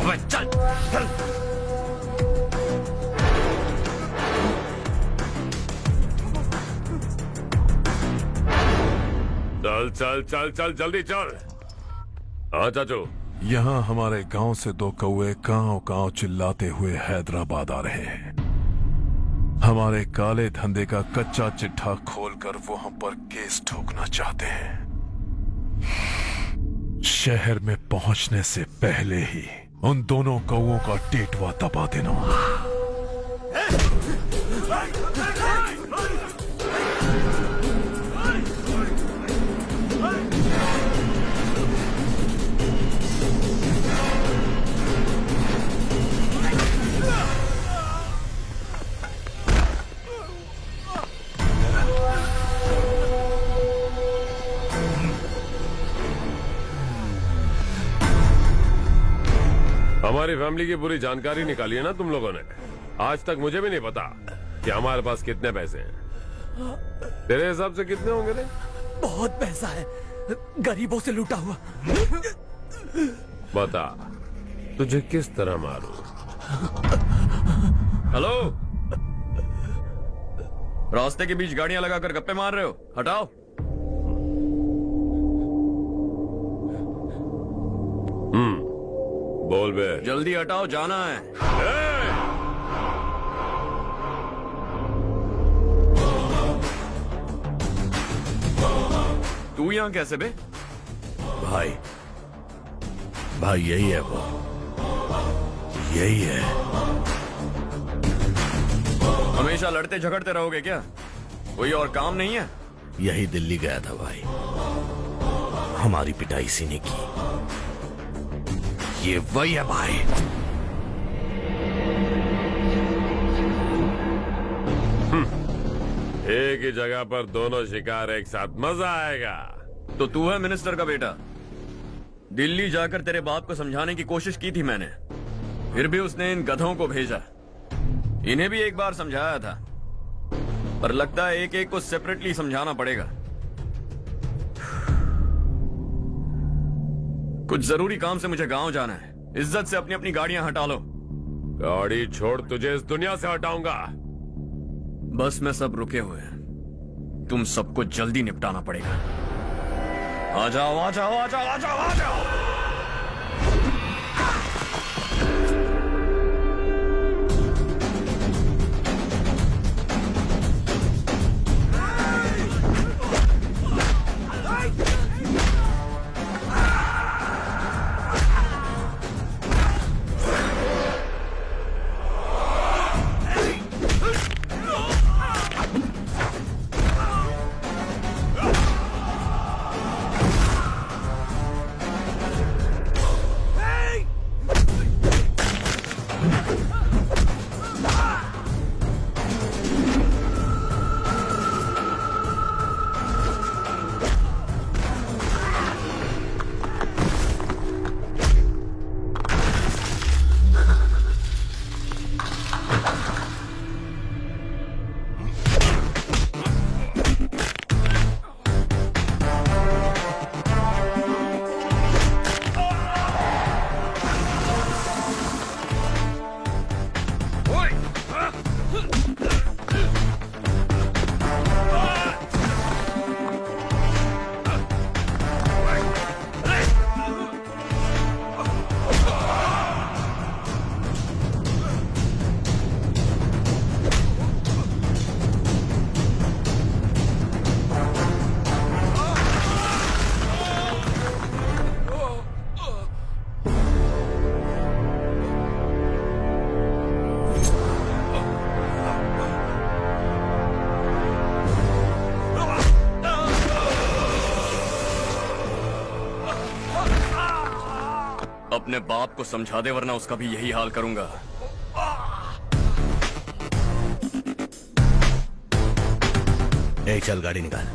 अबे चल चल। चल चल चल चल जल्दी चल। हाँ चाचू। यहाँ हमारे गांव से 2 कौवे कांव कांव चिल्लाते हुए हैदराबाद आ रहे हैं। हमारे काले धंधे का कच्चा चिट्ठा खोलकर वो हम पर केस ठोकना चाहते हैं। शहर में पहुंचने से पहले ही उन दोनों कौवों का टेटवा दबा देना। हमारी फैमिली की पूरी जानकारी निकाली है ना तुम लोगों ने। आज तक मुझे भी नहीं पता कि हमारे पास कितने पैसे हैं। तेरे हिसाब से कितने होंगे रे? बहुत पैसा है, गरीबों से लूटा हुआ। बता तुझे किस तरह मारूं? हेलो, रास्ते के बीच गाड़ियां लगाकर गप्पे मार रहे हो? हटाओ। बोल बे। जल्दी हटाओ, जाना है। तू यहां कैसे बे? भाई भाई यही है वो, यही है। हमेशा लड़ते झगड़ते रहोगे क्या? कोई और काम नहीं है? यही दिल्ली गया था भाई, हमारी पिटाई इसी ने की। ये वही है भाई। एक ही जगह पर दोनों शिकार एक साथ, मजा आएगा। तो तू है मिनिस्टर का बेटा। दिल्ली जाकर तेरे बाप को समझाने की कोशिश की थी मैंने, फिर भी उसने इन गधों को भेजा। इन्हें भी एक बार समझाया था, पर लगता है एक एक को सेपरेटली समझाना पड़ेगा। कुछ जरूरी काम से मुझे गांव जाना है। इज्जत से अपनी अपनी गाड़ियां हटा लो। गाड़ी छोड़, तुझे इस दुनिया से हटाऊंगा। बस में सब रुके हुए हैं, तुम सबको जल्दी निपटाना पड़ेगा। आ जाओ आ जाओ आ जाओ आ जाओ आ जाओ। अपने बाप को समझा दे, वरना उसका भी यही हाल करूंगा। चल गाड़ी निकाल।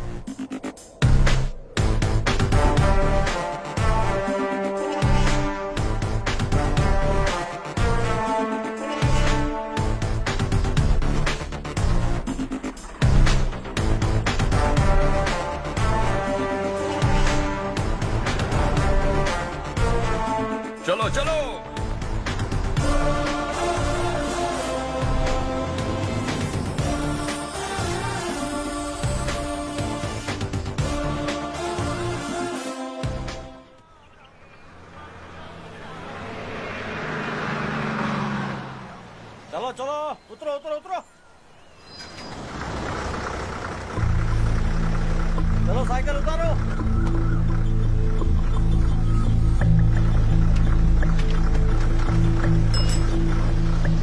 चलो चलो। चलो चलो उतरो उतरो उतरो। चलो साइकिल उतारो।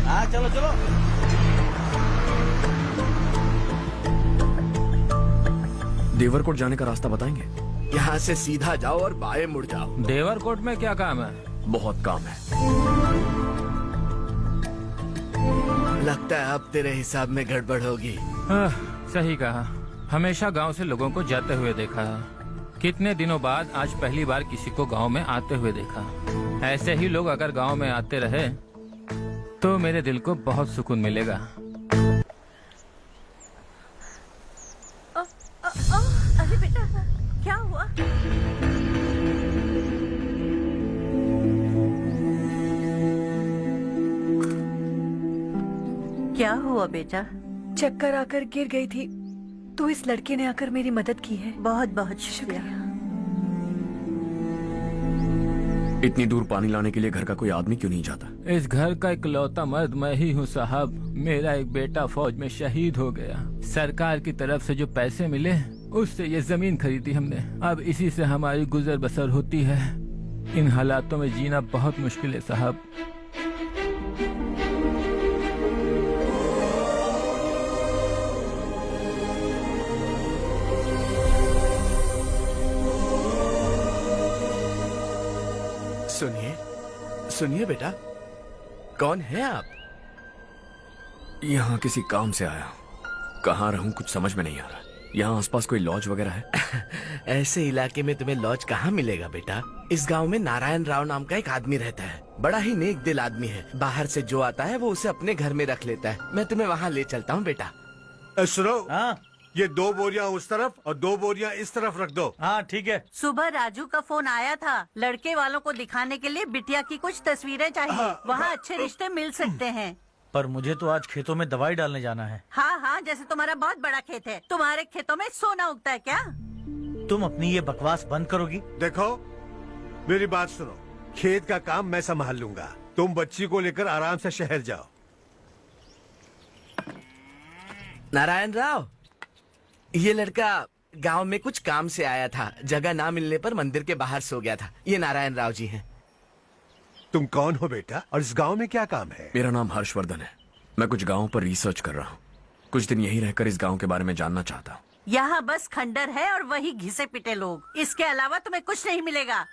हाँ चलो चलो। देवरकोट जाने का रास्ता बताएंगे? यहाँ से सीधा जाओ और बाएं मुड़ जाओ। देवरकोट में क्या काम है? बहुत काम है। लगता है अब तेरे हिसाब में गड़बड़ होगी। सही कहा। हमेशा गांव से लोगों को जाते हुए देखा है। कितने दिनों बाद आज पहली बार किसी को गांव में आते हुए देखा। ऐसे ही लोग अगर गांव में आते रहे तो मेरे दिल को बहुत सुकून मिलेगा। अरे बेटा क्या हुआ? क्या हुआ बेटा? चक्कर आकर गिर गई थी तो इस लड़के ने आकर मेरी मदद की है। बहुत बहुत शुक्रिया। इतनी दूर पानी लाने के लिए घर का कोई आदमी क्यों नहीं जाता? इस घर का इकलौता मर्द मैं ही हूँ साहब। मेरा एक बेटा फौज में शहीद हो गया। सरकार की तरफ से जो पैसे मिले उससे ये जमीन खरीदी हमने। अब इसी से हमारी गुजर बसर होती है। इन हालातों में जीना बहुत मुश्किल है साहब। सुनिए सुनिए बेटा, कौन है आप? यहाँ किसी काम से आया। कहाँ रहूं कुछ समझ में नहीं आ रहा। यहाँ आसपास कोई लॉज वगैरह है? ऐसे इलाके में तुम्हें लॉज कहाँ मिलेगा बेटा। इस गांव में नारायण राव नाम का एक आदमी रहता है। बड़ा ही नेक दिल आदमी है। बाहर से जो आता है वो उसे अपने घर में रख लेता है। मैं तुम्हें वहाँ ले चलता हूँ बेटा। सुनो, हाँ ये 2 बोरियां उस तरफ और 2 बोरियां इस तरफ रख दो। हाँ ठीक है। सुबह राजू का फोन आया था। लड़के वालों को दिखाने के लिए बिटिया की कुछ तस्वीरें चाहिए। वहाँ अच्छे रिश्ते मिल सकते हैं। पर मुझे तो आज खेतों में दवाई डालने जाना है। हाँ हाँ, जैसे तुम्हारा बहुत बड़ा खेत है। तुम्हारे खेतों में सोना उगता है क्या? तुम अपनी ये बकवास बंद करोगी? देखो मेरी बात सुनो, खेत का काम मैं संभाल लूंगा। तुम बच्ची को लेकर आराम से शहर जाओ। नारायण राव, ये लड़का गांव में कुछ काम से आया था। जगह ना मिलने पर मंदिर के बाहर सो गया था। ये नारायण राव जी हैं। तुम कौन हो बेटा और इस गांव में क्या काम है? मेरा नाम हर्षवर्धन है। मैं कुछ गाँव पर रिसर्च कर रहा हूँ। कुछ दिन यहीं रहकर इस गाँव के बारे में जानना चाहता हूँ। यहाँ बस खंडर है और वही घिसे पिटे लोग। इसके अलावा तुम्हें कुछ नहीं मिलेगा।